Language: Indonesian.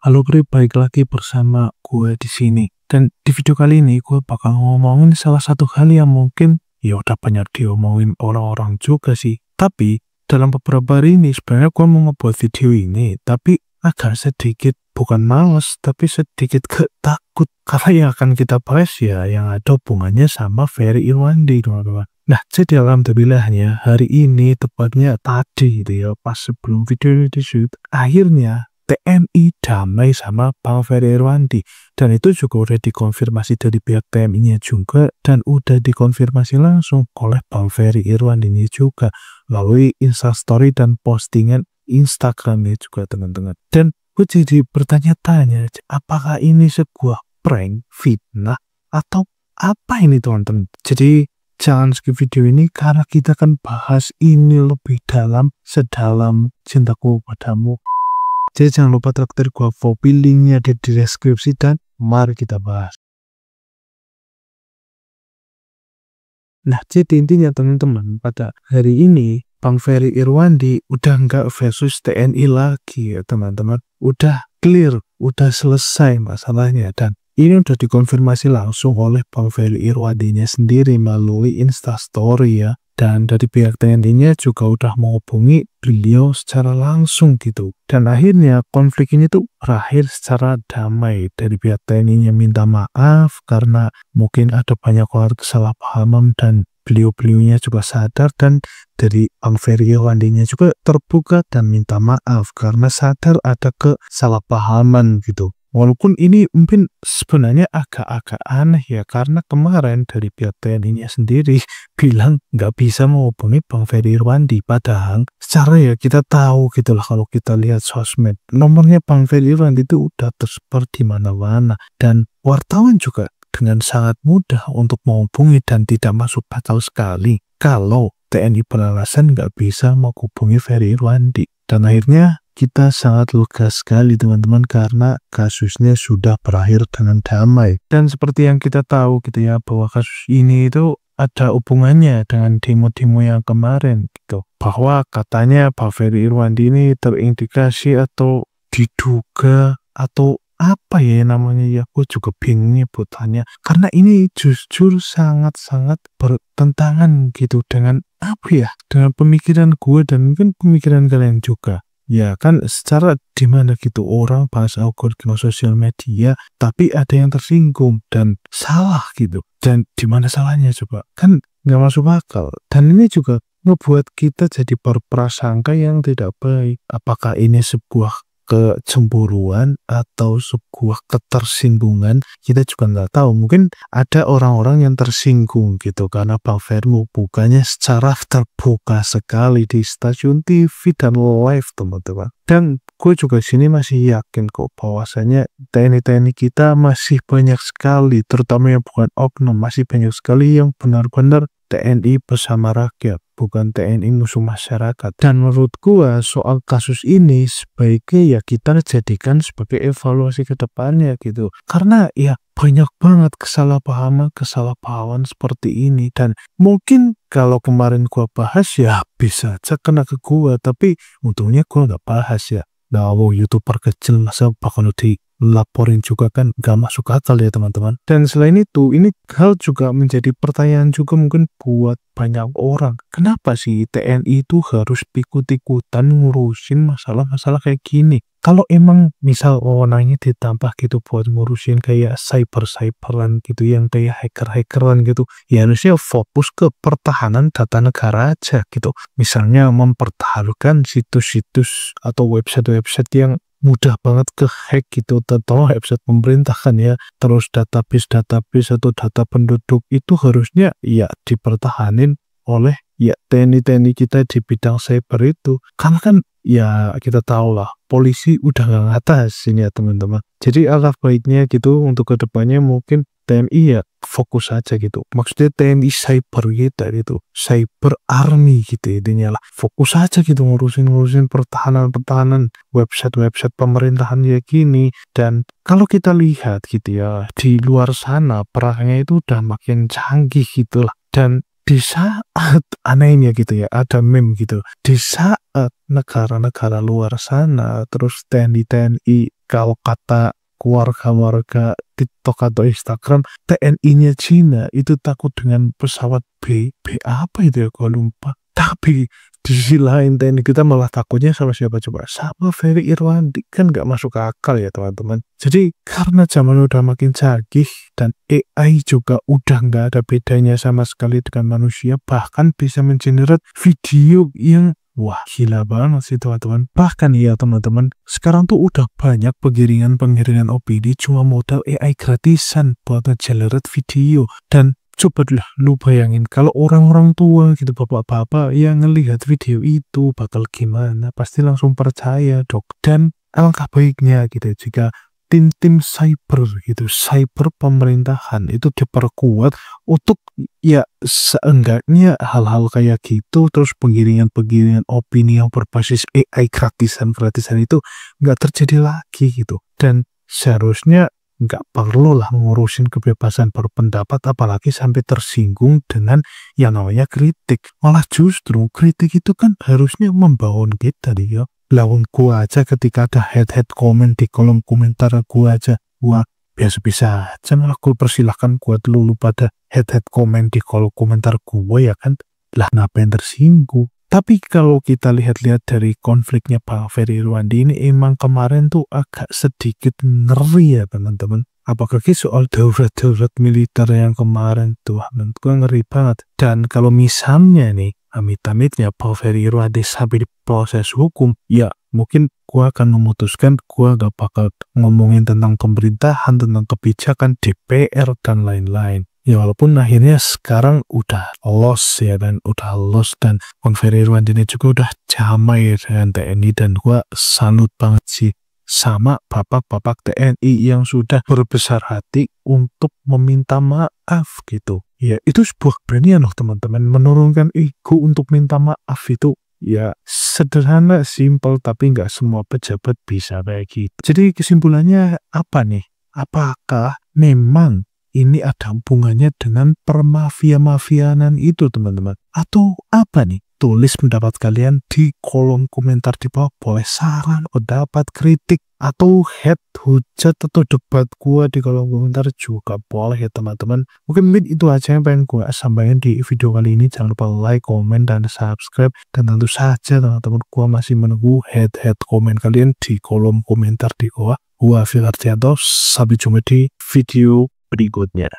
Halo Pri, balik lagi bersama gue di sini. Dan di video kali ini gue bakal ngomongin salah satu hal yang mungkin ya udah banyak diomongin orang-orang juga sih. Tapi dalam beberapa hari ini sebenarnya gue mau ngebuat video ini, tapi agak sedikit bukan males, tapi sedikit takut karena yang akan kita bahas ya yang ada hubungannya sama Ferry Irwandi, teman-teman. Nah, jadi alhamdulillahnya hari ini tepatnya tadi gitu ya, pas sebelum video ini di-shoot, akhirnya TNI damai sama Bang Ferry Irwandi, dan itu juga udah dikonfirmasi dari pihak TNI-nya juga, dan udah dikonfirmasi langsung oleh Bang Ferry Irwandi juga melalui Instastory dan postingan Instagramnya juga, teman-teman. Dan gue jadi bertanya-tanya, apakah ini sebuah prank, fitnah, atau apa ini, teman-teman? Jadi jangan skip video ini karena kita akan bahas ini lebih dalam, sedalam cintaku padamu. Jadi jangan lupa traktir gua, Vopi, linknya ada di deskripsi, dan mari kita bahas. Nah, jadi intinya teman-teman, pada hari ini Bang Ferry Irwandi udah nggak versus TNI lagi ya teman-teman. Udah clear, udah selesai masalahnya, dan ini udah dikonfirmasi langsung oleh Bang Ferry Irwandinya sendiri melalui Instastory ya. Dan dari pihak TNI-nya juga udah menghubungi beliau secara langsung gitu. Dan akhirnya konflik ini tuh berakhir secara damai. Dari pihak TNI-nya minta maaf karena mungkin ada banyak orang kesalahpahaman, dan beliau-beliaunya juga sadar, dan dari Bang Ferry Irwandinya juga terbuka dan minta maaf karena sadar ada kesalahpahaman gitu. Walaupun ini mungkin sebenarnya agak-agak aneh ya, karena kemarin dari pihak TNI-nya sendiri bilang nggak bisa menghubungi Bang Ferry Irwandi. Padahal secara ya kita tahu gitu lah, kalau kita lihat sosmed, nomornya Bang Ferry Irwandi itu udah tersebar di mana-mana. Dan wartawan juga dengan sangat mudah untuk menghubungi dan tidak masuk akal sekali kalau TNI beralasan nggak bisa menghubungi Ferry Irwandi. Dan akhirnya kita sangat lega sekali teman-teman karena kasusnya sudah berakhir dengan damai. Dan seperti yang kita tahu gitu ya, bahwa kasus ini itu ada hubungannya dengan demo-demo yang kemarin gitu. Bahwa katanya Bang Ferry Irwandi ini terindikasi atau diduga atau apa ya namanya ya, aku juga bingung nyebutannya. Karena ini jujur sangat-sangat bertentangan gitu dengan apa ya, dengan pemikiran gue dan mungkin pemikiran kalian juga. Ya kan, secara dimana gitu orang bahas algoritma sosial media, tapi ada yang tersinggung dan salah gitu. Dan dimana salahnya coba? Kan nggak masuk akal. Dan ini juga ngebuat kita jadi berprasangka yang tidak baik. Apakah ini sebuah kecemburuan atau sebuah ketersinggungan, kita juga nggak tahu. Mungkin ada orang-orang yang tersinggung gitu karena Bang Ferry bukannya secara terbuka sekali di stasiun TV dan live, teman-teman. Dan gue juga sini masih yakin kok bahwasanya TNI kita masih banyak sekali, terutama yang bukan oknum, masih banyak sekali yang benar-benar TNI bersama rakyat, bukan TNI musuh masyarakat. Dan menurut gua soal kasus ini sebaiknya ya kita jadikan sebagai evaluasi ke depannya gitu. Karena ya banyak banget kesalahpahaman seperti ini, dan mungkin kalau kemarin gua bahas ya bisa aja kena ke gua, tapi untungnya gua nggak bahas ya. Nah, YouTuber kecil masa bakal dilaporin juga, kan gak masuk akal ya teman-teman. Dan selain itu, ini hal juga menjadi pertanyaan juga mungkin buat banyak orang. Kenapa sih TNI itu harus ikut-ikutan ngurusin masalah-masalah kayak gini? Kalau emang misal wewenangnya ditambah gitu buat ngurusin kayak cyber-cyberan gitu, yang kayak hacker-hackeran gitu, ya harusnya fokus ke pertahanan data negara aja gitu. Misalnya mempertahankan situs-situs atau website-website yang mudah banget ke hack gitu, terutama website pemerintah kan ya. Terus database atau data penduduk itu harusnya ya dipertahanin oleh ya TNI kita di bidang cyber itu. Karena kan ya kita tahu lah, polisi udah nggak ngatasin ya teman-teman. Jadi alangkah baiknya gitu untuk kedepannya mungkin TNI ya fokus aja gitu. Maksudnya TNI cyber gitu, cyber army gitu intinya lah. Fokus aja gitu ngurusin pertahanan website pemerintahan ya gini. Dan kalau kita lihat gitu ya, di luar sana perangnya itu udah makin canggih gitu lah. Dan di saat anehnya gitu ya, ada meme gitu, di saat negara-negara luar sana terus TNI kalau kata keluarga-warga TikTok atau Instagram, TNI-nya Cina itu takut dengan pesawat B apa itu ya, gue lupa. Tapi di sisi lain TNI kita malah takutnya sama siapa coba? Sama Ferry Irwandi. Kan nggak masuk akal ya teman-teman. Jadi karena zaman udah makin canggih dan AI juga udah nggak ada bedanya sama sekali dengan manusia, bahkan bisa mengenerate video yang wah, gila banget sih teman-teman. Bahkan ya teman-teman, sekarang tuh udah banyak penggiringan opini cuma modal AI gratisan buat nge-generate video. Dan coba lu bayangin kalau orang-orang tua gitu, bapak-bapak yang ngelihat video itu bakal gimana, pasti langsung percaya dok. Dan alangkah baiknya gitu jika tim-tim cyber gitu, cyber pemerintahan itu diperkuat untuk ya seenggaknya hal-hal kayak gitu, terus penggiringan opini yang berbasis AI gratisan itu nggak terjadi lagi gitu. Dan seharusnya nggak perlu lah ngurusin kebebasan berpendapat apalagi sampai tersinggung dengan yang namanya kritik. Malah justru kritik itu kan harusnya membangun kita dia. Lawan gua aja ketika ada head comment di kolom komentar gua aja, gua biasa-biasa aja malah gua persilahkan gua dulu pada head comment di kolom komentar gua ya kan, lah ngapain tersinggung. Tapi kalau kita lihat-lihat dari konfliknya Pak Ferry Irwandi ini emang kemarin tuh agak sedikit ngeri ya teman-teman. Apalagi soal darurat militer yang kemarin tuh menurut gue ngeri banget. Dan kalau misalnya nih amit-amitnya Pak Ferry Irwandi sampai diproses hukum, ya mungkin gue akan memutuskan gue gak bakal ngomongin tentang pemerintahan, tentang kebijakan DPR dan lain-lain. Ya walaupun akhirnya sekarang udah lost ya, dan udah lost, dan Bang Ferry Irwandi ini juga udah damai dengan TNI, dan gua salut banget sih sama bapak-bapak TNI yang sudah berbesar hati untuk meminta maaf gitu. Ya itu sebuah keberanian loh teman-teman, menurunkan ego untuk minta maaf itu ya sederhana, simpel, tapi nggak semua pejabat bisa kayak gitu. Jadi kesimpulannya apa nih? Apakah memang ini ada hubungannya dengan permafia-mafianan itu teman-teman? Atau apa nih? Tulis pendapat kalian di kolom komentar di bawah. Boleh saran, pendapat, kritik, atau head, hujat, atau debat gua di kolom komentar juga boleh ya teman-teman. Mungkin itu aja yang pengen gua sampaikan di video kali ini. Jangan lupa like, komen, dan subscribe. Dan tentu saja teman-teman, gua masih menunggu head komen kalian di kolom komentar di bawah. Gua Firartianto, sampai jumpa di video berikutnya.